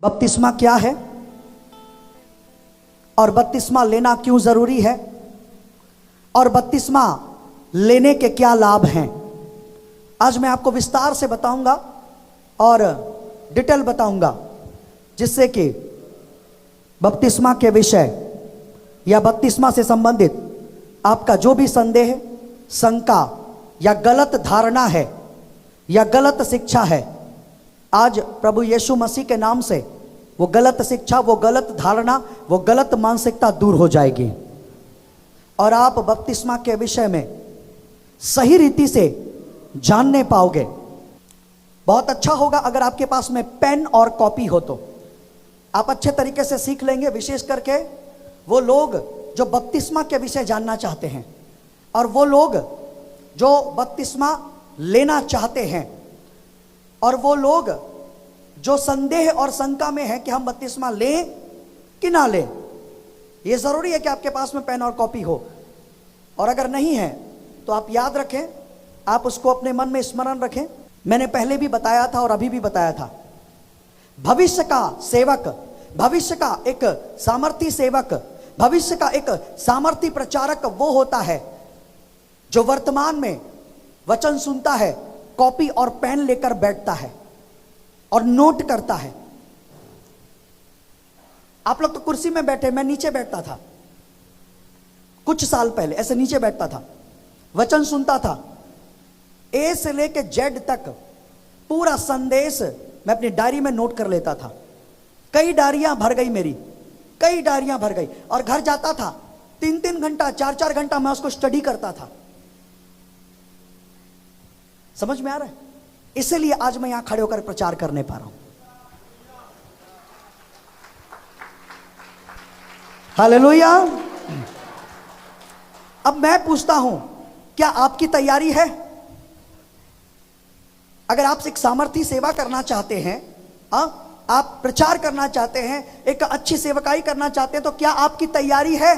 बपतिस्मा क्या है और बपतिस्मा लेना क्यों जरूरी है और बपतिस्मा लेने के क्या लाभ हैं, आज मैं आपको विस्तार से बताऊंगा और डिटेल बताऊंगा, जिससे कि बपतिस्मा के विषय या बपतिस्मा से संबंधित आपका जो भी संदेह, शंका या गलत धारणा है या गलत शिक्षा है, आज प्रभु यीशु मसीह के नाम से वो गलत शिक्षा, वो गलत धारणा, वो गलत मानसिकता दूर हो जाएगी और आप बपतिस्मा के विषय में सही रीति से जानने पाओगे। बहुत अच्छा होगा अगर आपके पास में पेन और कॉपी हो, तो आप अच्छे तरीके से सीख लेंगे। विशेष करके वो लोग जो बपतिस्मा के विषय जानना चाहते हैं और वो लोग जो बपतिस्मा लेना चाहते हैं और वो लोग जो संदेह और शंका में है कि हम बपतिस्मा लें कि ना लें। ये जरूरी है कि आपके पास में पेन और कॉपी हो, और अगर नहीं है तो आप याद रखें, आप उसको अपने मन में स्मरण रखें। मैंने पहले भी बताया था और अभी भी बताया था, भविष्य का सेवक, भविष्य का एक सामर्थी सेवक, भविष्य का एक सामर्थी प्रचारक वो होता है जो वर्तमान में वचन सुनता है, कॉपी और पेन लेकर बैठता है और नोट करता है। आप लोग तो कुर्सी में बैठे, मैं नीचे बैठता था कुछ साल पहले, ऐसे नीचे बैठता था, वचन सुनता था, ए से लेके जेड तक पूरा संदेश मैं अपनी डायरी में नोट कर लेता था। कई डायरियां भर गई मेरी, कई डायरियां भर गई, और घर जाता था 3-3 घंटा 4-4 घंटा मैं उसको स्टडी करता था। समझ में आ रहा है? इसलिए आज मैं यहां खड़े होकर प्रचार करने पा रहा हूं। हालेलुया। अब मैं पूछता हूं, क्या आपकी तैयारी है? अगर आप एक सामर्थी सेवा करना चाहते हैं, आप प्रचार करना चाहते हैं, एक अच्छी सेवकाई करना चाहते हैं, तो क्या आपकी तैयारी है?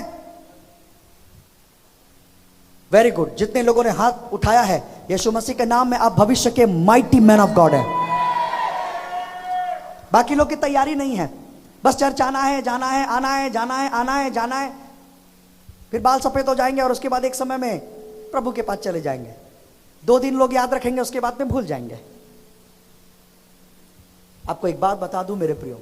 Very good. जितने लोगों ने हाथ उठाया है, यीशु मसीह के नाम में आप भविष्य के माइटी मैन ऑफ गॉड हैं। बाकी लोग की तैयारी नहीं है, बस चर्च आना है, जाना है, आना है, जाना है, आना है, जाना है, फिर बाल सफेद हो जाएंगे और उसके बाद एक समय में प्रभु के पास चले जाएंगे। 2 दिन लोग याद रखेंगे, उसके बाद में भूल जाएंगे। आपको एक बात बता दूं मेरे प्रियो,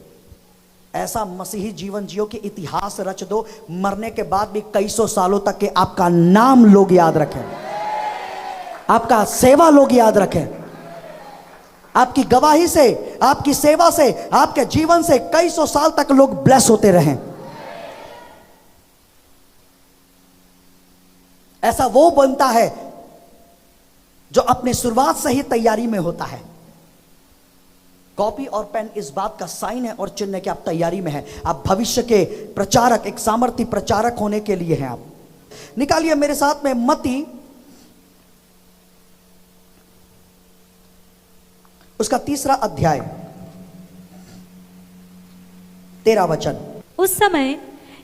ऐसा मसीही जीवन जियो कि इतिहास रच दो, मरने के बाद भी कई सौ सालों तक के आपका नाम लोग याद रखें, आपका सेवा लोग याद रखें, आपकी गवाही से, आपकी सेवा से, आपके जीवन से कई सौ साल तक लोग ब्लेस होते रहें। ऐसा वो बनता है जो अपने शुरुआत से ही तैयारी में होता है। कॉपी और पेन इस बात का साइन है और चिन्ह है कि आप तैयारी में हैं। आप भविष्य के प्रचारक, एक सामर्थी प्रचारक होने के लिए हैं। आप निकालिए मेरे साथ में मत्ती उसका 3रा अध्याय 13 वचन। उस समय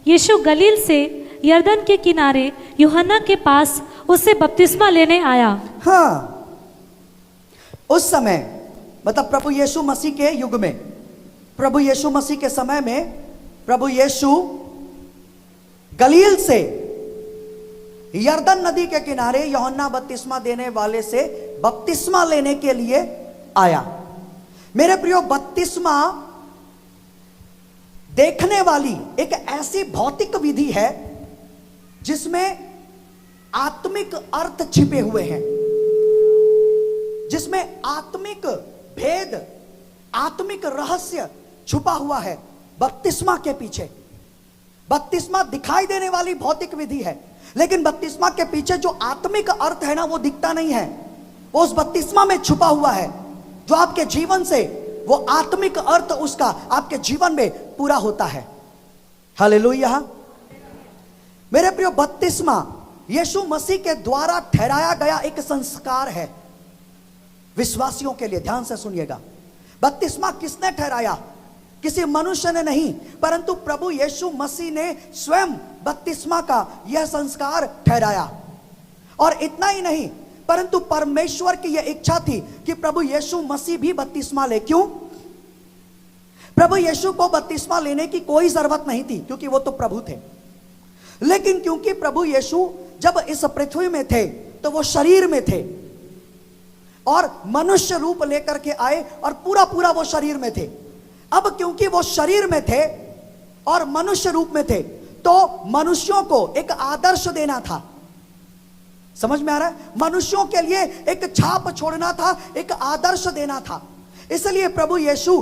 यीशु गलील से यरदन के किनारे यूहन्ना के पास उससे बपतिस्मा लेने आया। हाँ, उस समय मतलब प्रभु यीशु मसीह के युग में, प्रभु यीशु मसीह के समय में, प्रभु यीशु गलील से यरदन नदी के किनारे यूहन्ना बपतिस्मा देने वाले से बपतिस्मा लेने के लिए आया। मेरे प्रियो, बपतिस्मा देखने वाली एक ऐसी भौतिक विधि है जिसमें आत्मिक अर्थ छिपे हुए हैं, जिसमें आत्मिक भेद, आत्मिक रहस्य छुपा हुआ है बपतिस्मा के पीछे। बपतिस्मा दिखाई देने वाली भौतिक विधि है, लेकिन बपतिस्मा के पीछे जो आत्मिक अर्थ है ना, वो दिखता नहीं है, वो उस बपतिस्मा में छुपा हुआ है, जो आपके जीवन से वो आत्मिक अर्थ उसका आपके जीवन में पूरा होता है। हालेलुया। मेरे प्रियो, बपतिस्मा यीशु मसीह के द्वारा ठहराया गया एक संस्कार है विश्वासियों के लिए। ध्यान से सुनिएगा, बपतिस्मा किसने ठहराया? किसी मनुष्य ने नहीं, परंतु प्रभु यीशु मसीह ने स्वयं बपतिस्मा का यह संस्कार ठहराया। और इतना ही नहीं, परंतु परमेश्वर की यह इच्छा थी कि प्रभु यीशु मसीह भी बपतिस्मा ले। क्यों? प्रभु यीशु को बपतिस्मा लेने की कोई जरूरत नहीं थी क्योंकि वो तो प्रभु थे। लेकिन क्योंकि प्रभु यीशु जब इस पृथ्वी में थे तो वो शरीर में थे और मनुष्य रूप लेकर के आए और पूरा पूरा वो शरीर में थे। अब क्योंकि वो शरीर में थे और मनुष्य रूप में थे तो मनुष्यों को एक आदर्श देना था। समझ में आ रहा है? मनुष्यों के लिए एक छाप छोड़ना था, एक आदर्श देना था। इसलिए प्रभु यीशु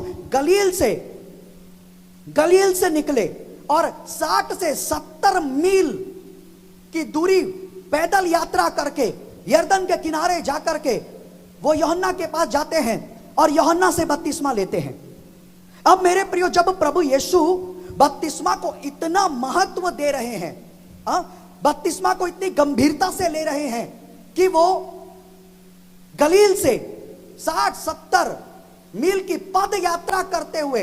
गलील से निकले और 60 से 70 मील की दूरी पैदल यात्रा करके यरदन के किनारे जाकर के वो यूहन्ना के पास जाते हैं और यूहन्ना से बपतिस्मा लेते हैं। अब मेरे प्रियो, जब प्रभु यीशु बपतिस्मा को इतना महत्व दे रहे हैं, बपतिस्मा को इतनी गंभीरता से ले रहे हैं कि वो गलील से 60-70 मील की पद यात्रा करते हुए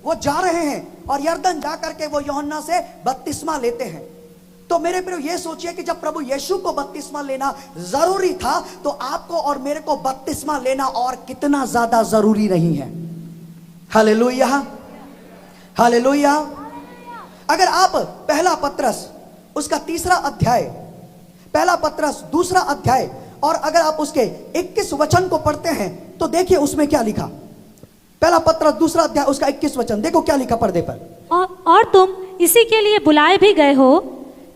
वो जा रहे हैं और यरदन जाकर के वो यूहन्ना से बपतिस्मा लेते हैं। तो मेरे प्रियो, ये सोचिए कि जब प्रभु यीशु को बपतिस्मा लेना जरूरी था तो आपको और मेरे को बपतिस्मा लेना और कितना ज्यादा जरूरी नहीं है। Hallelujah, hallelujah. अगर आप पहला पत्रस उसका 3 अध्याय, पहला पत्रस 2 अध्याय और अगर आप उसके 21 वचन को पढ़ते हैं तो देखिए उसमें क्या लिखा। पहला पत्रस 2 अध्याय उसका 21 वचन देखो क्या लिखा पर्दे पर। और तुम इसी के लिए बुलाए भी गए हो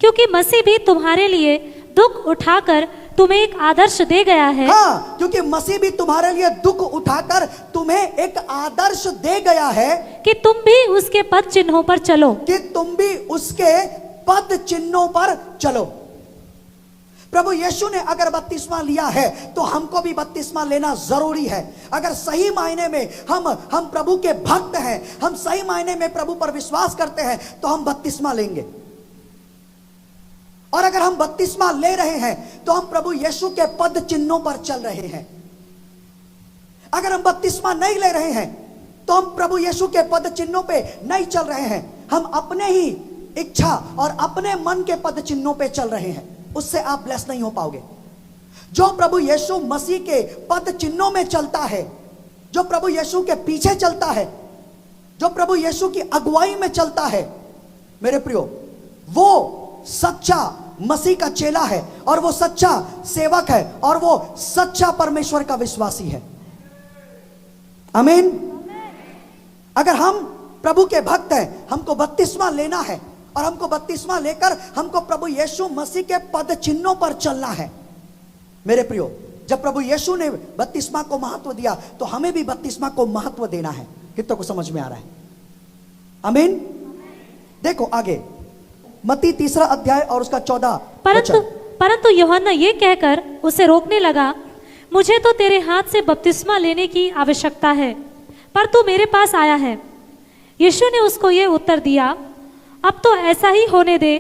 क्योंकि मसीह भी तुम्हारे लिए दुख उठाकर तुम्हें एक आदर्श दे गया है। हाँ, क्योंकि मसीह भी तुम्हारे लिए दुख उठाकर तुम्हें एक आदर्श दे गया है कि तुम भी उसके पद चिन्हों पर चलो, कि तुम भी उसके पद चिन्हों पर चलो। प्रभु यीशु ने अगर बपतिस्मा लिया है तो हमको भी बपतिस्मा लेना जरूरी है। अगर सही मायने में हम प्रभु के भक्त हैं, हम सही मायने में प्रभु पर विश्वास करते हैं तो हम बपतिस्मा लेंगे। और अगर हम बपतिस्मा ले रहे हैं तो हम प्रभु यीशु के पद चिन्हों पर चल रहे हैं। अगर हम बपतिस्मा नहीं ले रहे हैं तो हम प्रभु यीशु के पद चिन्हों पे नहीं चल रहे हैं, हम अपने ही इच्छा और अपने मन के पद चिन्हों पे चल रहे हैं। उससे आप ब्लेस नहीं हो पाओगे। जो प्रभु यीशु मसीह के पद चिन्हों में चलता है, जो प्रभु यीशु के पीछे चलता है, जो प्रभु यीशु की अगुवाई में चलता है, मेरे प्रियो, वो सच्चा मसीह का चेला है और वो सच्चा सेवक है और वो सच्चा परमेश्वर का विश्वासी है। आमीन। अगर हम प्रभु के भक्त हैं, हमको बपतिस्मा लेना है और हमको बपतिस्मा लेकर हमको प्रभु यीशु मसीह के पद चिन्हों पर चलना है। मेरे प्रियो, जब प्रभु यीशु ने बपतिस्मा को महत्व दिया तो हमें भी बपतिस्मा को महत्व देना है। कितनों को समझ में आ रहा है? आमीन। देखो आगे मत्ती 3 अध्याय और उसका 14 परंतु यूहन्ना ये कहकर उसे रोकने लगा, मुझे तो तेरे हाथ से बपतिस्मा लेने की आवश्यकता है, पर तू मेरे पास आया है। यीशु ने उसको ये उत्तर दिया, अब तो ऐसा ही होने दे,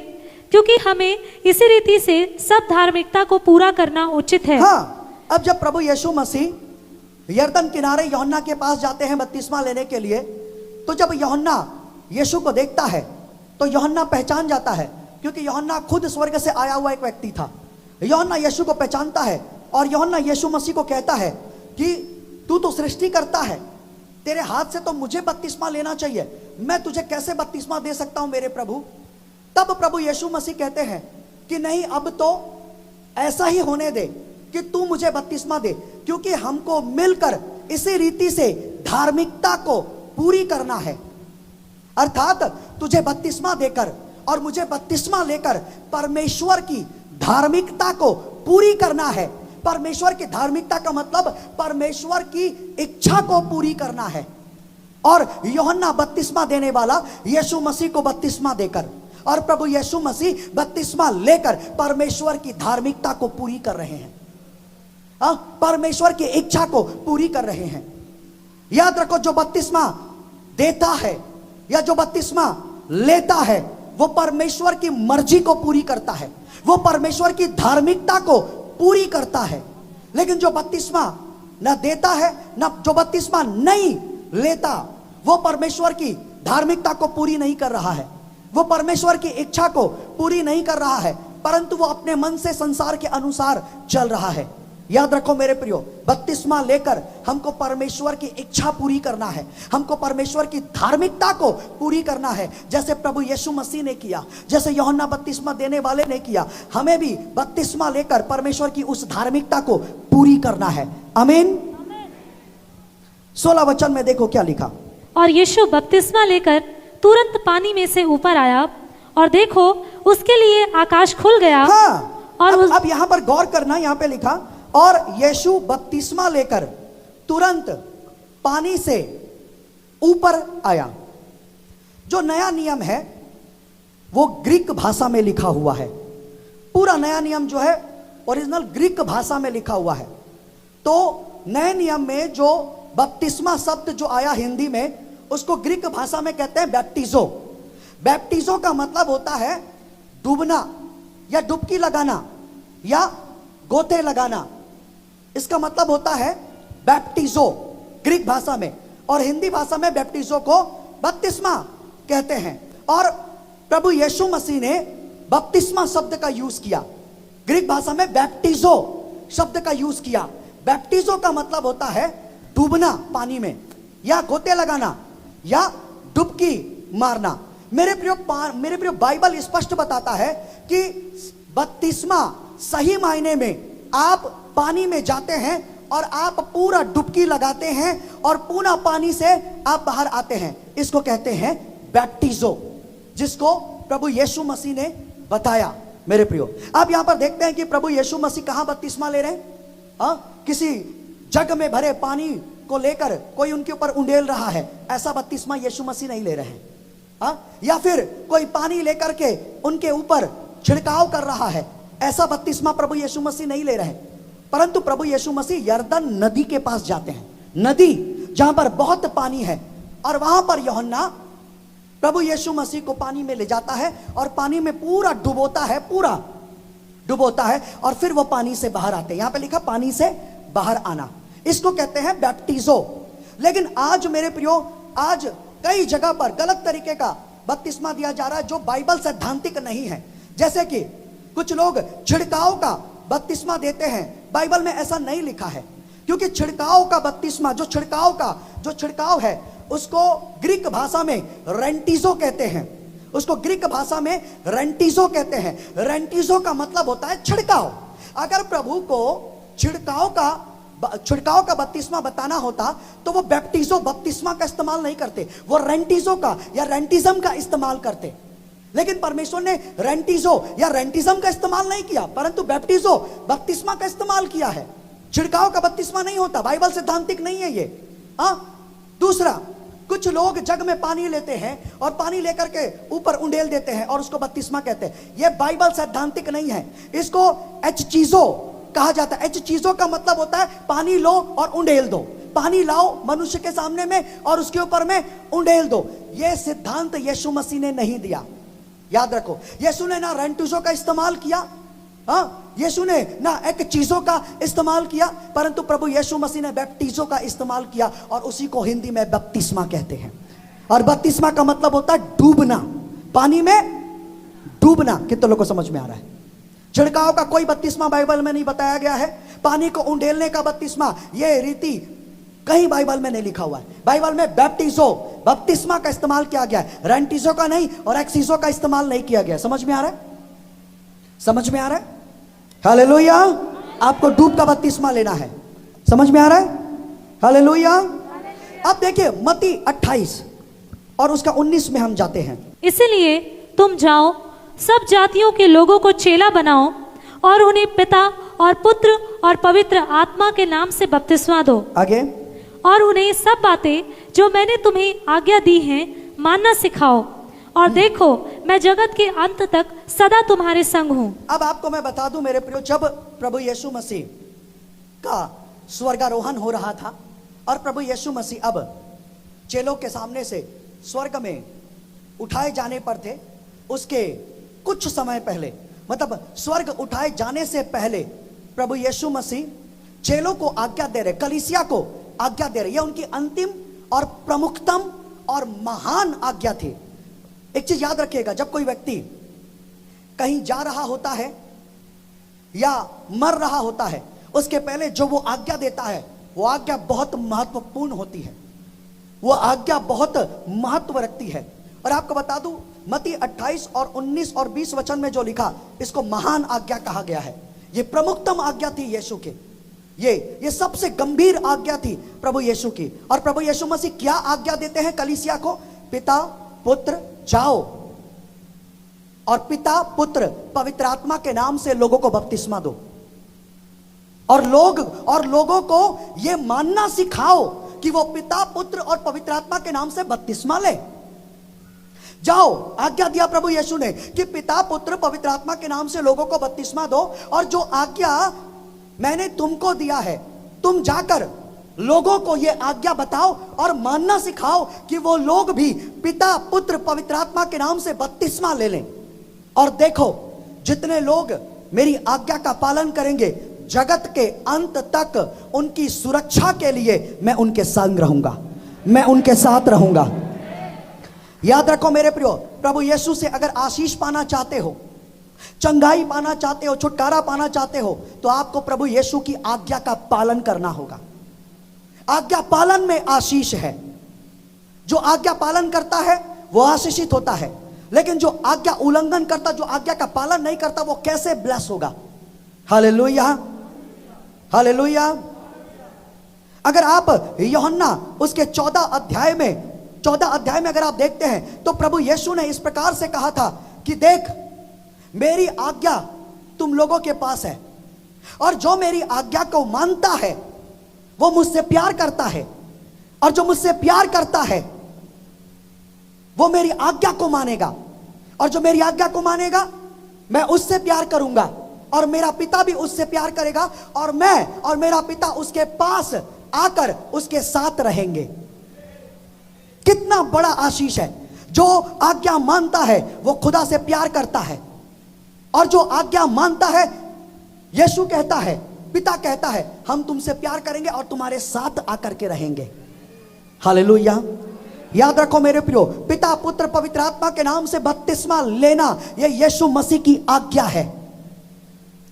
क्योंकि हमें इसी रीति से सब धार्मिकता को पूरा करना उचित है। हाँ, अब जब प्रभु यीशु मसीह यरदन किनारे यूहन्ना के पास जाते हैं बपतिस्मा लेने के लिए, तो जब यूहन्ना यीशु को देखता है तो यूहन्ना पहचान जाता है, क्योंकि यूहन्ना खुद स्वर्ग से आया हुआ एक व्यक्ति था। यूहन्ना यीशु को पहचानता है और यूहन्ना यीशु मसीह को कहता है कि तू तो सृष्टि करता है, तेरे हाथ से तो मुझे बपतिस्मा लेना चाहिए, मैं तुझे कैसे बपतिस्मा दे सकता हूं मेरे प्रभु। तब प्रभु यीशु मसीह कहते हैं कि नहीं, अब तो ऐसा ही होने दे कि तू मुझे बपतिस्मा दे, क्योंकि हमको मिलकर इसी रीति से धार्मिकता को पूरी करना है। अर्थात तुझे बपतिस्मा देकर और मुझे बपतिस्मा लेकर परमेश्वर की धार्मिकता को पूरी करना है। परमेश्वर की धार्मिकता का मतलब परमेश्वर की इच्छा को पूरी करना है। और यूहन्ना बपतिस्मा देने वाला यीशु मसीह को बपतिस्मा देकर और प्रभु यीशु मसीह बपतिस्मा लेकर परमेश्वर की धार्मिकता को पूरी कर रहे हैं, परमेश्वर की इच्छा को पूरी कर रहे हैं। याद रखो, जो बपतिस्मा देता है या जो बपतिस्मा लेता है वो परमेश्वर की मर्जी को पूरी करता है, वो परमेश्वर की धार्मिकता को पूरी करता है। लेकिन जो बपतिस्मा न देता है, न जो बपतिस्मा नहीं लेता, वो परमेश्वर की धार्मिकता को पूरी नहीं कर रहा है, वो परमेश्वर की इच्छा को पूरी नहीं कर रहा है, परंतु वो अपने मन से संसार के अनुसार चल रहा है। याद रखो मेरे प्रियो, बपतिस्मा लेकर हमको परमेश्वर की इच्छा पूरी करना है, हमको परमेश्वर की धार्मिकता को पूरी करना है, जैसे प्रभु यीशु मसीह ने किया, जैसे यूहन्ना बपतिस्मा देने वाले ने किया। हमें भी बपतिस्मा लेकर परमेश्वर की उस धार्मिकता को पूरी करना है। आमीन। 16 वचन में देखो क्या लिखा। और यीशु बपतिस्मा लेकर तुरंत पानी में से ऊपर आया, और देखो उसके लिए आकाश खुल गया। हाँ, और अब यहां पर गौर करना, यहां पे लिखा और यीशु बपतिस्मा लेकर तुरंत पानी से ऊपर आया। जो नया नियम है वो ग्रीक भाषा में लिखा हुआ है। पूरा नया नियम जो है ओरिजिनल ग्रीक भाषा में लिखा हुआ है। तो नए नियम में जो बपतिस्मा शब्द जो आया हिंदी में, उसको ग्रीक भाषा में कहते हैं बैप्टिजो। बैप्टिजो का मतलब होता है डूबना या डुबकी लगाना या गोते लगाना। इसका मतलब होता है बैप्टिजो ग्रीक भाषा में, और हिंदी भाषा में बैप्टिजो को बपतिस्मा कहते हैं। और प्रभु यीशु मसीह ने बपतिस्मा शब्द का यूज किया, ग्रीक भाषा में बैप्टिजो शब्द का यूज किया। बैप्टिजो का मतलब होता है डूबना पानी में, या गोते लगाना, या डुबकी मारना। मेरे प्रियो बाइबल स्पष्ट बताता है कि बपतिस्मा सही मायने में आप पानी में जाते हैं और आप पूरा डुबकी लगाते हैं और पूरा पानी से आप बाहर आते हैं। इसको कहते हैं बैप्टिजो, जिसको प्रभु यीशु मसीह ने बताया। मेरे प्रियो, आप यहां पर देखते हैं कि प्रभु यीशु मसीह कहां बपतिस्मा ले रहे हैं। किसी जग में भरे पानी को लेकर कोई उनके ऊपर उंडेल रहा है, ऐसा बपतिस्मा यीशु मसीह नहीं ले रहे हैं। या फिर कोई पानी लेकर के उनके ऊपर छिड़काव कर रहा है, ऐसा बपतिस्मा प्रभु यीशु मसीह नहीं ले रहे हैं। परंतु प्रभु यीशु मसीह यरदन नदी के पास जाते हैं, नदी जहां पर बहुत पानी है, और वहां पर यूहन्ना प्रभु यीशु मसीह को पानी में ले जाता है और पानी में पूरा डुबोता है, पूरा डुबोता है, और फिर वो पानी से बाहर आते हैं। यहां पे लिखा पानी से बाहर आना, इसको कहते हैं बैप्टिजो। लेकिन आज मेरे प्रियो, आज कई जगह पर गलत तरीके का बपतिस्मा दिया जा रहा है जो बाइबल सैद्धांतिक नहीं है। जैसे कि कुछ लोग छिड़काव का बपतिस्मा देते हैं, बाइबल में ऐसा नहीं लिखा है, क्योंकि छिड़काव का बपतिस्मा, जो छिड़काव है उसको ग्रीक भाषा में रेंटिजो कहते हैं। उसको ग्रीक भाषा में रेंटिजो कहते हैं। रेंटिजो का मतलब होता है छिड़काव। अगर प्रभु को छिड़काव का बपतिस्मा बताना होता तो वो बैप्टिजो बपतिस्मा का इस्तेमाल नहीं करते, वो रेंटिजो का या रेंटिज्म का इस्तेमाल करते। लेकिन परमेश्वर ने रेंटिजो या रेंटिज्म का इस्तेमाल नहीं किया, परंतु बैप्टिजो बपतिस्मा का इस्तेमाल किया है। छिड़काव का बपतिस्मा नहीं होता, बाइबल सिद्धांतिक नहीं है ये। दूसरा, कुछ लोग जग में पानी लेते हैं और पानी लेकर के ऊपर उंडेल देते हैं और उसको बपतिस्मा कहते हैं। यह बाइबल सैद्धांतिक नहीं है। इसको एचचीजो कहा जाता है। एचचीजो का मतलब होता है पानी लो और उंडेल दो। पानी लाओ मनुष्य के सामने में और उसके ऊपर में उंडेल दो। यह सिद्धांत यीशु मसीह ने नहीं दिया, याद रखो। यीशु ने ना रेंटिजो का इस्तेमाल किया, यीशु ने ना एक चीजों का इस्तेमाल किया, परंतु प्रभु यीशु मसीह ने बैप्टिजो का इस्तेमाल किया, और उसी को हिंदी में बपतिस्मा कहते हैं। और बपतिस्मा का मतलब होता है डूबना, पानी में डूबना। कितने लोगों को समझ में आ रहा है? छिड़काव का कोई बपतिस्मा बाइबल में नहीं बताया गया है। पानी को उंडेलने का बपतिस्मा, यह रीति कहीं बाइबल में नहीं लिखा हुआ है। बाइबल में बैप्टिजो बपतिस्मा का इस्तेमाल किया गया है, रेंटिजो का नहीं और एक्सिजो का इस्तेमाल नहीं किया गया। समझ में आ रहा है? समझ में आ रहा है? हालेलुया। आपको डूब का बपतिस्मा लेना है। समझ में आ रहा है? हालेलुया। अब देखिए मत्ती 28 और उसका 19 में हम जाते हैं। इसलिए तुम जाओ, सब जातियों के लोगों को चेला बनाओ और उन्हें पिता और पुत्र और पवित्र आत्मा के नाम से बपतिस्मा दो। आगे, और उन्हें सब बातें जो मैंने तुम्हें आज्ञा दी हैं मानना सिखाओ, और देखो मैं जगत के अंत तक सदा तुम्हारे संग हूं। अब आपको मैं बता दूं मेरे प्रियो, जब प्रभु यीशु मसीह का स्वर्गारोहण हो रहा था और प्रभु यीशु मसीह अब चेलों के सामने से स्वर्ग में उठाए जाने पर थे, उसके कुछ समय पहले, मतलब स्वर्ग उठाए जाने से पहले प्रभु यीशु मसीह चेलों को आज्ञा दे रहे, कलीसिया को आज्ञा दे रहे। यह उनकी अंतिम और प्रमुखतम और महान आज्ञा थी। एक चीज याद रखिएगा, जब कोई व्यक्ति कहीं जा रहा होता है या मर रहा होता है, उसके पहले जो वो आज्ञा देता है, वो आज्ञा बहुत महत्वपूर्ण होती है, वो आज्ञा बहुत महत्व रखती है। और आपको बता दूं, मत्ती 28 और 19 और 20 वचन में जो लिखा, इसको महान आज्ञा कहा गया है। ये प्रमुखतम आज्ञा थी यीशु के, ये सबसे गंभीर आज्ञा थी प्रभु यीशु की। और प्रभु यीशु मसीह क्या आज्ञा देते हैं कलीसिया को? पिता पुत्र जाओ और पिता पुत्र पवित्र आत्मा के नाम से लोगों को बपतिस्मा दो, और लोगों को यह मानना सिखाओ कि वो पिता पुत्र और पवित्र आत्मा के नाम से बपतिस्मा ले। जाओ, आज्ञा दिया प्रभु यीशु ने कि पिता पुत्र पवित्र आत्मा के नाम से लोगों को बपतिस्मा दो, और जो आज्ञा मैंने तुमको दिया है, तुम जाकर लोगों को यह आज्ञा बताओ और मानना सिखाओ कि वो लोग भी पिता पुत्र पवित्र आत्मा के नाम से बपतिस्मा ले लें। और देखो, जितने लोग मेरी आज्ञा का पालन करेंगे, जगत के अंत तक उनकी सुरक्षा के लिए मैं उनके संग रहूंगा, मैं उनके साथ रहूंगा। याद रखो मेरे प्रियो, प्रभु यीशु से अगर आशीष पाना चाहते हो, चंगाई पाना चाहते हो, छुटकारा पाना चाहते हो, तो आपको प्रभु यीशु की आज्ञा का पालन करना होगा। आज्ञा पालन में आशीष है। जो आज्ञा पालन करता है वो आशीषित होता है, लेकिन जो आज्ञा उल्लंघन करता, जो आज्ञा का पालन नहीं करता, वो कैसे ब्लेस होगा? Hallelujah, hallelujah. अगर आप यूहन्ना उसके 14 अध्याय में अगर आप देखते हैं, तो प्रभु यीशु ने इस प्रकार से कहा था कि देख, मेरी आज्ञा तुम लोगों के पास है, और जो मेरी आज्ञा को मानता है वो मुझसे प्यार करता है, और जो मुझसे प्यार करता है वो मेरी आज्ञा को मानेगा, और जो मेरी आज्ञा को मानेगा मैं उससे प्यार करूंगा, और मेरा पिता भी उससे प्यार करेगा, और मैं और मेरा पिता उसके पास आकर उसके साथ रहेंगे। कितना बड़ा आशीष है! जो आज्ञा मानता है वो खुदा से प्यार करता है, और जो आज्ञा मानता है, यीशु कहता है, पिता कहता है, हम तुमसे प्यार करेंगे और तुम्हारे साथ आकर के रहेंगे। हालेलुया। याद रखो मेरे प्रियो, पिता पुत्र पवित्र आत्मा के नाम से बपतिस्मा लेना, यह यीशु मसीह की आज्ञा है।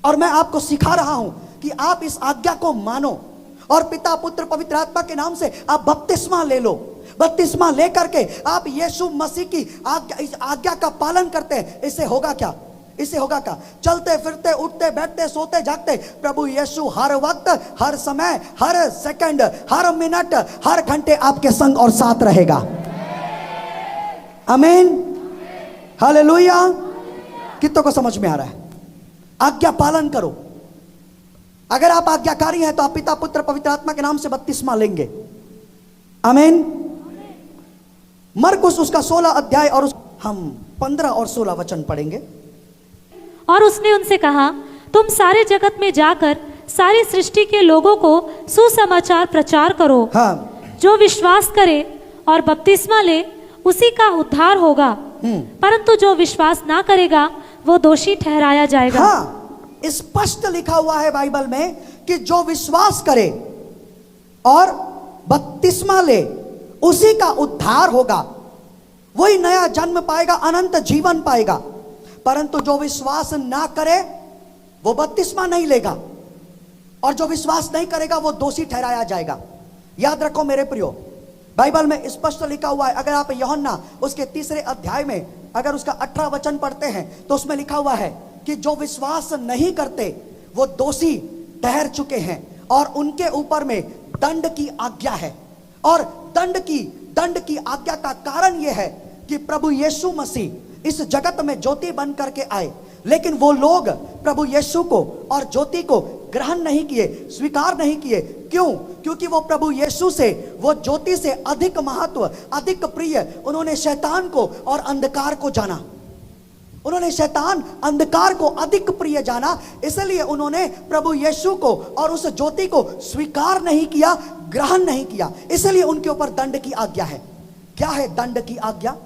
और मैं आपको सिखा रहा हूं कि आप इस आज्ञा को मानो, और पिता पुत्र पवित्र आत्मा के नाम से आप बपतिस्मा ले लो। बपतिस्मा लेकर के आप यीशु मसीह की आज्ञा का पालन करते हैं। इससे होगा क्या? इससे होगा क्या? चलते फिरते, उठते बैठते, सोते जागते, प्रभु यीशु हर वक्त, हर समय, हर सेकंड, हर मिनट, हर घंटे आपके संग और साथ रहेगा। आमीन, हालेलुया। कितनों को समझ में आ रहा है? आज्ञा पालन करो। अगर आप आज्ञाकारी हैं तो आप पिता पुत्र पवित्र आत्मा के नाम से बपतिस्मा लेंगे। आमीन। मरकुस उसका 16 अध्याय और हम 15 और 16 वचन पढ़ेंगे। और उसने उनसे कहा, तुम सारे जगत में जाकर सारी सृष्टि के लोगों को सुसमाचार प्रचार करो। हाँ। जो विश्वास करे और बपतिस्मा ले उसी का उद्धार होगा, परंतु जो विश्वास ना करेगा वो दोषी ठहराया जाएगा। हाँ, स्पष्ट लिखा हुआ है बाइबल में कि जो विश्वास करे और बपतिस्मा ले उसी का उद्धार होगा, वही नया जन्म पाएगा, अनंत जीवन पाएगा। परंतु जो विश्वास ना करे वो बपतिस्मा नहीं लेगा, और जो विश्वास नहीं करेगा वो दोषी ठहराया जाएगा। याद रखो मेरे प्रियो, बाइबल में स्पष्ट लिखा हुआ है। अगर आप यूहन्ना उसके 3 अध्याय में अगर उसका 18 वचन पढ़ते हैं, तो उसमें लिखा हुआ है कि जो विश्वास नहीं करते वो दोषी ठहर चुके हैं, और उनके ऊपर में दंड की आज्ञा है। और दंड की आज्ञा का कारण यह है कि प्रभु यीशु मसीह इस जगत में ज्योति बन करके आए, लेकिन वो लोग प्रभु यीशु को और ज्योति को ग्रहण नहीं किए, स्वीकार नहीं किए। क्यों? क्योंकि वो प्रभु यीशु से, वो ज्योति से अधिक महत्व, अधिक प्रिय उन्होंने शैतान को और अंधकार को जाना। उन्होंने शैतान अंधकार को अधिक प्रिय जाना, इसलिए उन्होंने प्रभु यीशु को और उस ज्योति को स्वीकार नहीं किया, ग्रहण नहीं किया। इसलिए उनके ऊपर दंड की आज्ञा है। क्या है दंड की आज्ञा?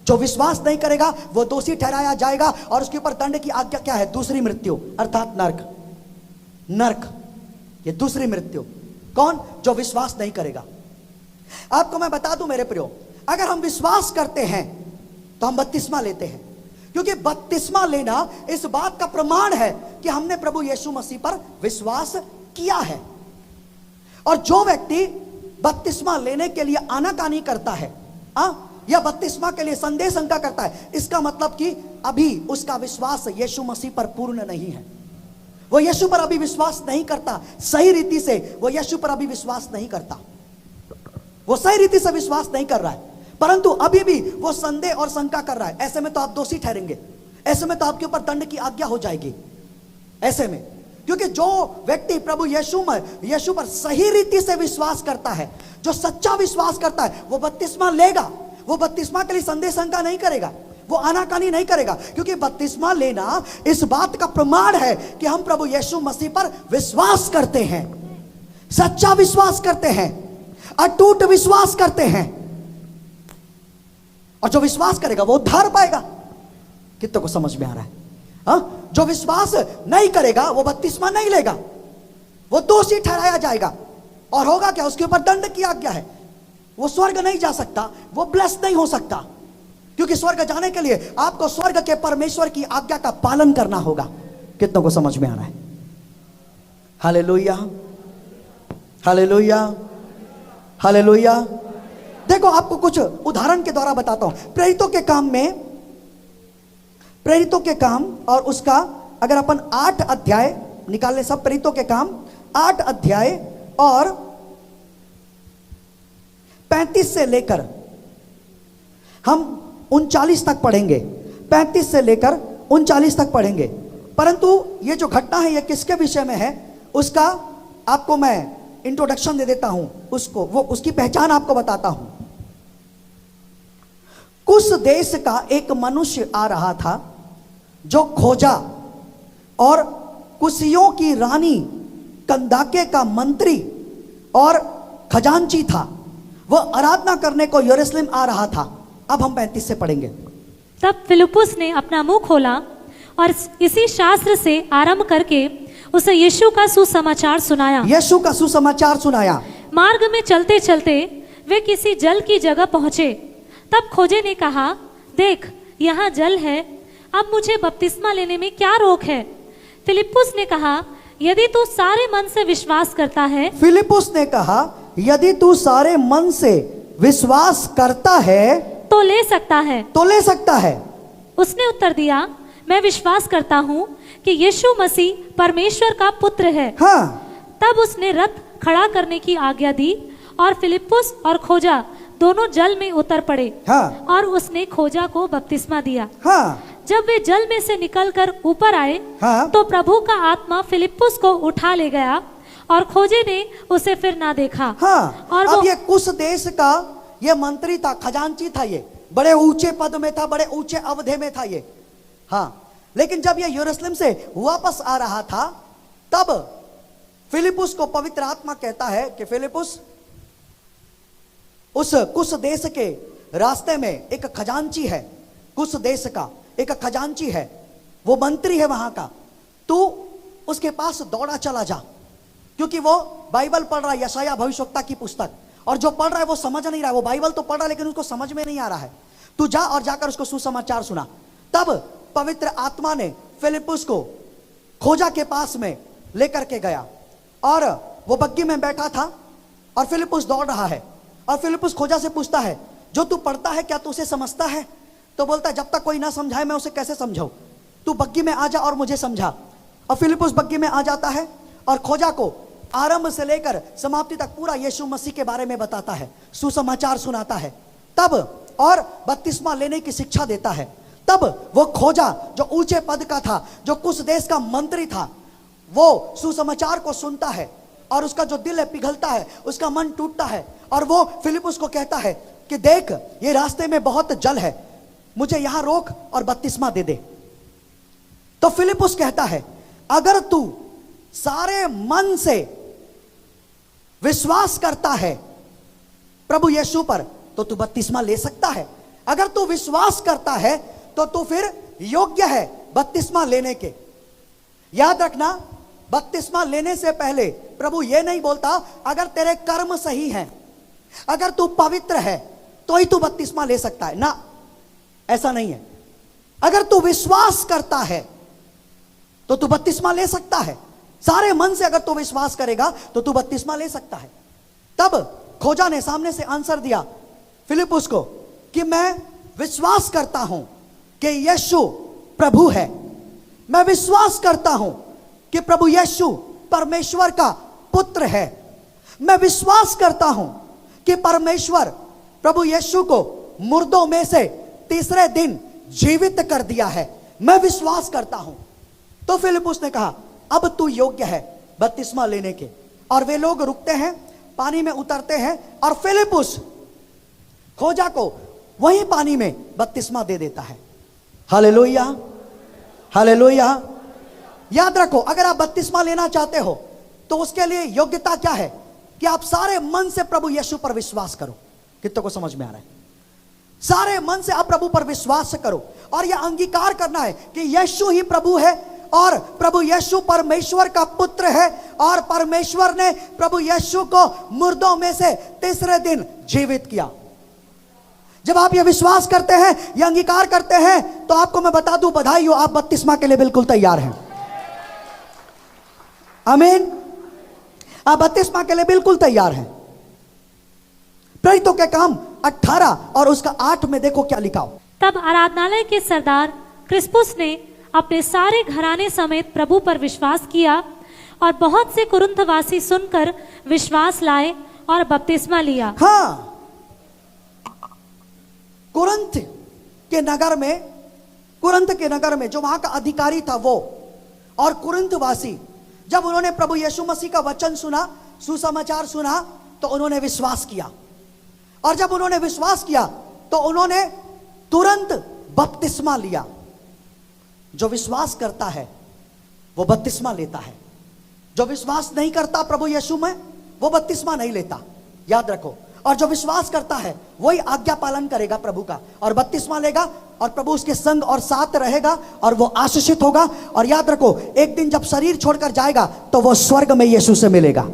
जो विश्वास नहीं करेगा वो दोषी ठहराया जाएगा, और उसके ऊपर दंड की आज्ञा क्या है? दूसरी मृत्यु, अर्थात नरक। ये दूसरी मृत्यु। कौन? जो विश्वास नहीं करेगा। आपको मैं बता दूं मेरे प्रियो, अगर हम विश्वास करते हैं तो हम बपतिस्मा लेते हैं, क्योंकि बपतिस्मा लेना इस बात का प्रमाण है कि हमने प्रभु यीशु मसीह पर विश्वास किया है। और जो व्यक्ति बपतिस्मा लेने के लिए आनाकानी करता है या बपतिस्मा के लिए संदेह शंका करता है, इसका मतलब कि अभी उसका विश्वास यीशु मसीह पर पूर्ण नहीं है। वो यीशु पर अभी विश्वास नहीं करता सही रीति से, वो यीशु पर अभी विश्वास नहीं करता, वो सही रीति से विश्वास नहीं कर रहा है, परंतु अभी भी वो संदेह और शंका कर रहा है। ऐसे में तो आप दोषी ठहरेंगे, ऐसे में तो आपके ऊपर दंड की आज्ञा हो जाएगी। ऐसे में, क्योंकि जो व्यक्ति प्रभु यीशु पर सही रीति से विश्वास करता है, जो सच्चा विश्वास करता है, वो बपतिस्मा लेगा। वो बपतिस्मा के लिए संदेह शंका नहीं करेगा, वो आनाकानी नहीं करेगा, क्योंकि बपतिस्मा लेना इस बात का प्रमाण है कि हम प्रभु यीशु मसीह पर विश्वास करते हैं, सच्चा विश्वास करते हैं, अटूट विश्वास करते हैं। और जो विश्वास करेगा वो उद्धार पाएगा। कितनों को समझ में आ रहा है? जो विश्वास नहीं करेगा वो बपतिस्मा नहीं लेगा, वो दोषी ठहराया जाएगा। और होगा क्या? उसके ऊपर दंड की आज्ञा है, वो स्वर्ग नहीं जा सकता, वो ब्लेस नहीं हो सकता, क्योंकि स्वर्ग जाने के लिए आपको स्वर्ग के परमेश्वर की आज्ञा का पालन करना होगा। कितनों को समझ में आ रहा है? Hallelujah, hallelujah, hallelujah. देखो, आपको कुछ उदाहरण के द्वारा बताता हूं। प्रेरितों के काम में, प्रेरितों के काम और उसका अगर अपन 8 अध्याय निकाल ले, सब प्रेरितों के काम 8 अध्याय और 35 से लेकर हम 39 तक पढ़ेंगे, 35 से लेकर 39 तक पढ़ेंगे। परंतु ये जो घटना है ये किसके विषय में है उसका आपको मैं इंट्रोडक्शन दे देता हूं, उसको वो उसकी पहचान आपको बताता हूं। कुछ देश का एक मनुष्य आ रहा था जो खोजा और कुशियों की रानी कंदाके का मंत्री और खजांची था। वह आराधना करने को यरूशलेम आ रहा था। अब हम 35 से पढ़ेंगे। तब फिलिप्पुस ने अपना मुंह खोला और इसी शास्त्र से आरंभ करके उसे यीशु का सुसमाचार सुनाया। यीशु का सुसमाचार सुनाया। मार्ग में चलते चलते वे किसी जल की जगह पहुंचे। तब खोजे ने कहा, देख, यहाँ जल है, अब मुझे बपतिस्मा लेने में क्या रोक है? फिलिप्पुस ने कहा, यदि तू सारे मन से विश्वास करता है। फिलिप्पुस ने कहा, यदि तू सारे मन से विश्वास करता है तो ले सकता है। तो ले सकता है। उसने उत्तर दिया, मैं विश्वास करता हूँ कि यीशु मसीह परमेश्वर का पुत्र है। हाँ। तब उसने रथ खड़ा करने की आज्ञा दी और फिलिप्पुस और खोजा दोनों जल में उतर पड़े। हाँ। और उसने खोजा को बपतिस्मा दिया। हाँ। जब वे जल में से निकलकर ऊपर आए, हाँ। तो प्रभु का आत्मा फिलिप्पुस को उठा ले गया और खोजे ने उसे फिर ना देखा। हाँ। और अब ये कुछ देश का ये मंत्री था, खजांची था, ये बड़े ऊंचे पद में था, बड़े ऊंचे अवधे में था ये। हाँ। लेकिन जब ये यरूशलेम से वापस आ रहा था, तब फिलिप्पुस को पवित्र आत्मा कहता है कि फिलिप्पुस, उस कुछ देश के रास्ते में एक खजांची है, कुछ देश का एक खजांची है, वो मंत्री है वहां का, तू उसके पास दौड़ा चला जा। क्योंकि वो बाइबल पढ़ रहा है, यशायाह भविष्यवक्ता की पुस्तक, और जो पढ़ रहा है वो समझ नहीं रहा है। वो बाइबल तो पढ़ रहा है लेकिन उसको समझ में नहीं आ रहा है। तू जा और जाकर उसको सुसमाचार सुना। तब पवित्र आत्मा ने फिलिप्पुस को खोजा के पास में लेकर के गया और वो बग्गी में बैठा था और फिलिप्पुस दौड़ रहा है। और फिलिप्पुस खोजा से पूछता है, जो तू पढ़ता है क्या तू उसे समझता है? तो बोलता है, जब तक कोई ना समझाए मैं उसे कैसे समझाऊं, तू बग्गी में आ जा और मुझे समझा। और फिलिप्पुस बग्गी में आ जाता है और खोजा को आरंभ से लेकर समाप्ति तक पूरा यीशु मसीह के बारे में बताता है, सुसमाचार सुनाता है। तब और बपतिस्मा लेने की शिक्षा देता है। तब वो खोजा जो ऊंचे पद का था, जो कुछ देश का मंत्री था, वो सुसमाचार को सुनता है और उसका जो दिल है पिघलता है, उसका मन टूटता है। और वो फिलिप्पुस को कहता है कि देख, ये रास्ते में बहुत जल है, मुझे यहां रोक और बपतिस्मा दे दे। तो फिलिप्पुस कहता है, अगर तू सारे मन से विश्वास करता है प्रभु यीशु पर, तो तू बपतिस्मा ले सकता है। अगर तू विश्वास करता है तो तू फिर योग्य है बपतिस्मा लेने के। याद रखना, बपतिस्मा लेने से पहले प्रभु यह नहीं बोलता अगर तेरे कर्म सही हैं, अगर तू पवित्र है तो ही तू बपतिस्मा ले सकता है ना, ऐसा नहीं है। अगर तू विश्वास करता है तो तू बपतिस्मा ले सकता है। सारे मन से अगर तू विश्वास करेगा तो तू बपतिस्मा ले सकता है। तब खोजा ने सामने से आंसर दिया फिलिपुस को कि मैं विश्वास करता हूं कि यीशु प्रभु है। मैं विश्वास करता हूं कि प्रभु यीशु परमेश्वर का पुत्र है। मैं विश्वास करता हूं कि परमेश्वर प्रभु यीशु को मुर्दों में से तीसरे दिन जीवित कर दिया है। मैं विश्वास करता हूं। तो फिलिपुस ने कहा अब तू योग्य है बपतिस्मा लेने के। और वे लोग रुकते हैं, पानी में उतरते हैं और फिलिपुस खोजा को वही पानी में बपतिस्मा दे देता है। Hallelujah, hallelujah. याद रखो, अगर आप बपतिस्मा लेना चाहते हो तो उसके लिए योग्यता क्या है कि आप सारे मन से प्रभु यीशु पर विश्वास करो। कितनों को समझ में आ रहा है? सारे मन से आप प्रभु पर विश्वास करो और यह अंगीकार करना है कि यीशु ही प्रभु है और प्रभु यीशु परमेश्वर का पुत्र है और परमेश्वर ने प्रभु यीशु को मुर्दों में से तीसरे दिन जीवित किया। जब आप यह विश्वास करते हैं, यह अंगीकार करते हैं, तो आपको मैं बता दूं, बधाई हो, आप बपतिस्मा के लिए बिल्कुल तैयार हैं। आमीन। आप बपतिस्मा के लिए बिल्कुल तैयार हैं। प्रेरितों के काम 18 और उसका 8 में देखो क्या लिखा हो। तब आराधनालय के सरदार क्रिस्पुस ने अपने सारे घराने समेत प्रभु पर विश्वास किया और बहुत से कुरिन्थवासी सुनकर विश्वास लाए और बपतिस्मा लिया। हाँ, कुरिन्थ के नगर में जो वहां का अधिकारी था वो और कुरिन्थवासी, जब उन्होंने प्रभु यीशु मसीह का वचन सुना, सुसमाचार सुना, तो उन्होंने विश्वास किया। और जब उन्होंने विश्वास किया तो उन्होंने तुरंत बपतिस्मा लिया। जो विश्वास करता है वो बपतिस्मा लेता है। जो विश्वास नहीं करता प्रभु यीशु में, वो बपतिस्मा नहीं लेता। याद रखो। और जो विश्वास करता है वही आज्ञा पालन करेगा प्रभु का और बपतिस्मा लेगा और प्रभु उसके संग और साथ रहेगा और वो आशीषित होगा। और याद रखो, एक दिन जब शरीर छोड़कर जाएगा तो वो स्वर्ग में यीशु से मिलेगा,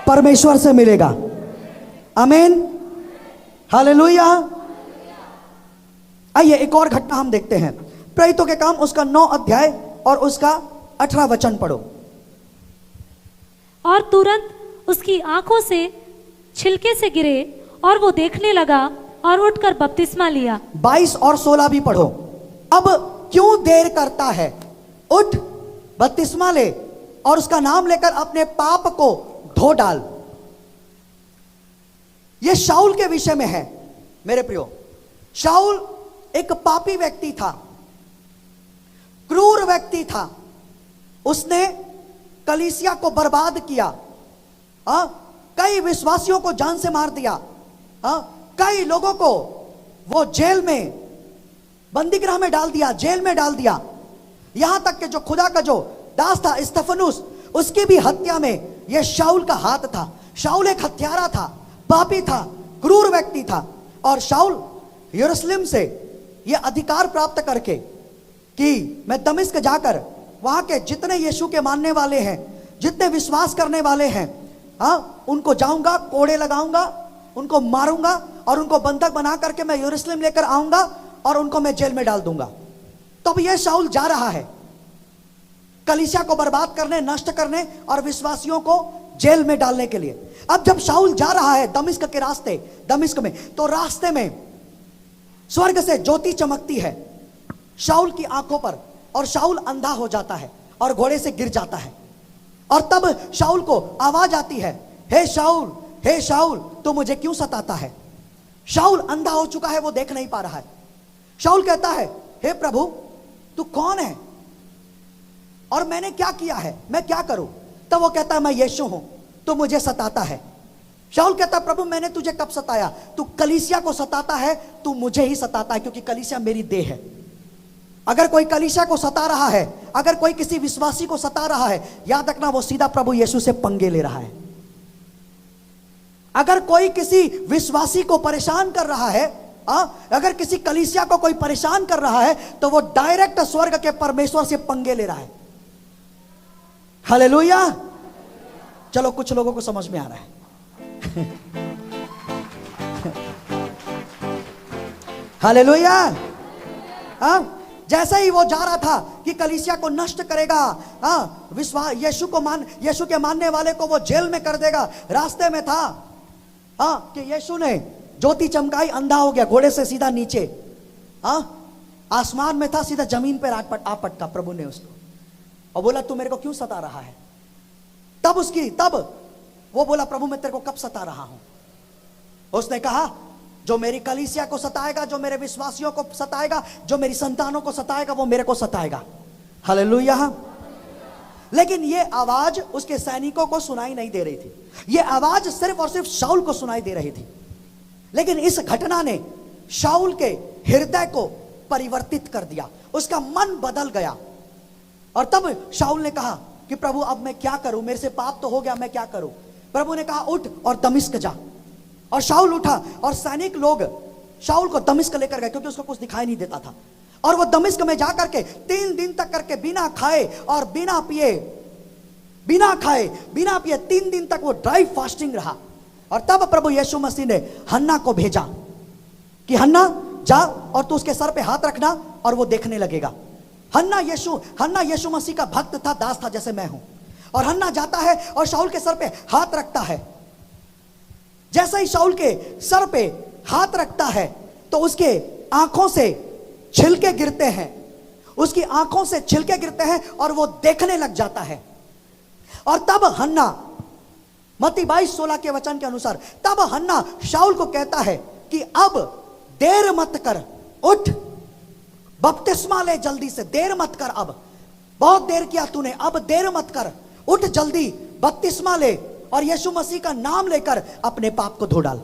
परमेश्वर से मिलेगा। आमीन, हालेलुया। आइए एक और घटना हम देखते हैं। प्रेरितों के काम उसका 9 अध्याय और उसका 18 वचन पढ़ो। और तुरंत उसकी आंखों से छिलके से गिरे और वो देखने लगा और उठकर बपतिस्मा लिया। 22 और 16 भी पढ़ो। अब क्यों देर करता है? उठ, बपतिस्मा ले और उसका नाम लेकर अपने पाप को धो डाल। यह शाऊल के विषय में है मेरे प्रियो। शाऊल एक पापी व्यक्ति था, क्रूर व्यक्ति था। उसने कलीसिया को बर्बाद किया। कई विश्वासियों को जान से मार दिया। कई लोगों को वो जेल में, बंदीगृह में डाल दिया, जेल में डाल दिया। यहां तक कि जो खुदा का जो दास था स्तेफनुस, उसकी भी हत्या में यह शाऊल का हाथ था। शाऊल एक हत्यारा था, पापी था, क्रूर व्यक्ति था। और शाऊल यरूशलेम से यह अधिकार प्राप्त करके कि मैं दमिश्क जाकर वहां के जितने यीशु के मानने वाले हैं, जितने विश्वास करने वाले हैं, उनको जाऊंगा, कोड़े लगाऊंगा, उनको मारूंगा और उनको बंधक बना करके मैं यरूशलेम लेकर आऊंगा और उनको मैं जेल में डाल दूंगा। तो अब यह शाऊल जा रहा है कलीसिया को बर्बाद करने, नष्ट करने और विश्वासियों को जेल में डालने के लिए। अब जब शाऊल जा रहा है दमिश्क के रास्ते, दमिश्क में, तो रास्ते में स्वर्ग से ज्योति चमकती है शाऊल की आंखों पर और शाऊल अंधा हो जाता है और घोड़े से गिर जाता है। और तब शाऊल को आवाज आती है, हे शाऊल, हे शाऊल, तू मुझे क्यों सताता है? शाऊल अंधा हो चुका है, वो देख नहीं पा रहा है। शाऊल कहता है, हे प्रभु, तू कौन है और मैंने क्या किया है, मैं क्या करूं? तब वो कहता है, मैं यीशु हूं, तू मुझे सताता है। शाऊल कहता है, प्रभु मैंने तुझे कब सताया? तू कलीसिया को सताता है, तू मुझे ही सताता है, क्योंकि कलीसिया मेरी देह है। अगर कोई कलीसिया को सता रहा है, अगर कोई किसी विश्वासी को सता रहा है, याद रखना वो सीधा प्रभु यीशु से पंगे ले रहा है। अगर कोई किसी विश्वासी को परेशान कर रहा है, अगर किसी कलीसिया को कोई परेशान कर रहा है, तो वो डायरेक्ट स्वर्ग के परमेश्वर से पंगे ले रहा है। हालेलुया। चलो कुछ लोगों को समझ में आ रहा है। हालेलुया। जैसे ही वो जा रहा था कि कलीसिया को नष्ट करेगा, विश्वास यीशु के मानने वाले को वो जेल में कर देगा, रास्ते में था कि यीशु ने ज्योति चमकाई, अंधा हो गया, घोड़े से सीधा नीचे, आसमान में था, सीधा जमीन पर आ पटका प्रभु ने उसको और बोला तू मेरे को क्यों सता रहा है। तब वो बोला प्रभु मैं तेरे को कब सता रहा हूं। उसने कहा जो मेरी कलीसिया को सताएगा, जो मेरे विश्वासियों को सताएगा, जो मेरी संतानों को सताएगा, वो मेरे को सताएगा। हालेलुया। लेकिन ये आवाज उसके सैनिकों को सुनाई नहीं दे रही थी, ये आवाज सिर्फ और सिर्फ शाऊल को सुनाई दे रही थी। लेकिन इस घटना ने शाऊल के हृदय को परिवर्तित कर दिया, उसका मन बदल गया। और तब शाऊल ने कहा कि प्रभु अब मैं क्या करूं, मेरे से पाप तो हो गया, मैं क्या करूं। प्रभु ने कहा उठ और दमिश्क जा। और शाऊल उठा और सैनिक लोग शाऊल को दमिश्क लेकर गए, क्योंकि उसको कुछ दिखाई नहीं देता था। और वो दमिश्क में जाकर के 3 दिन तक करके बिना खाए और बिना पिए 3 दिन तक वो ड्राई फास्टिंग रहा। और तब प्रभु यीशु मसीह ने हन्ना को भेजा कि हन्ना जा और तू उसके सर पे हाथ रखना और वो देखने लगेगा। हन्ना यीशु मसीह का भक्त था, दास था, जैसे मैं हूं। और हन्ना जाता है और शाऊल के सर पे हाथ रखता है। जैसे ही शाऊल के सर पे हाथ रखता है तो उसके आंखों से छिलके गिरते हैं, उसकी आंखों से छिलके गिरते हैं और वो देखने लग जाता है। और तब हन्ना, मत्ती 22:16 के वचन के अनुसार, तब हन्ना शाऊल को कहता है कि अब देर मत कर, उठ बपतिस्मा ले जल्दी से, देर मत कर, अब बहुत देर किया तूने, अब देर मत कर, उठ जल्दी बपतिस्मा ले और यीशु मसीह का नाम लेकर अपने पाप को धो डाल।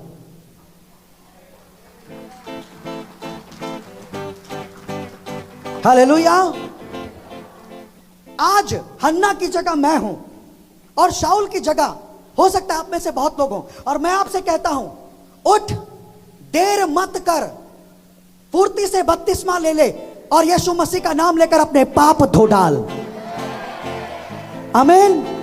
हालेलुया। आज हन्ना की जगह मैं हूं और शाऊल की जगह हो सकता है आप में से बहुत लोग हों, और मैं आपसे कहता हूं उठ, देर मत कर, फुर्ती से बपतिस्मा ले ले और यीशु मसीह का नाम लेकर अपने पाप धो डाल। आमीन।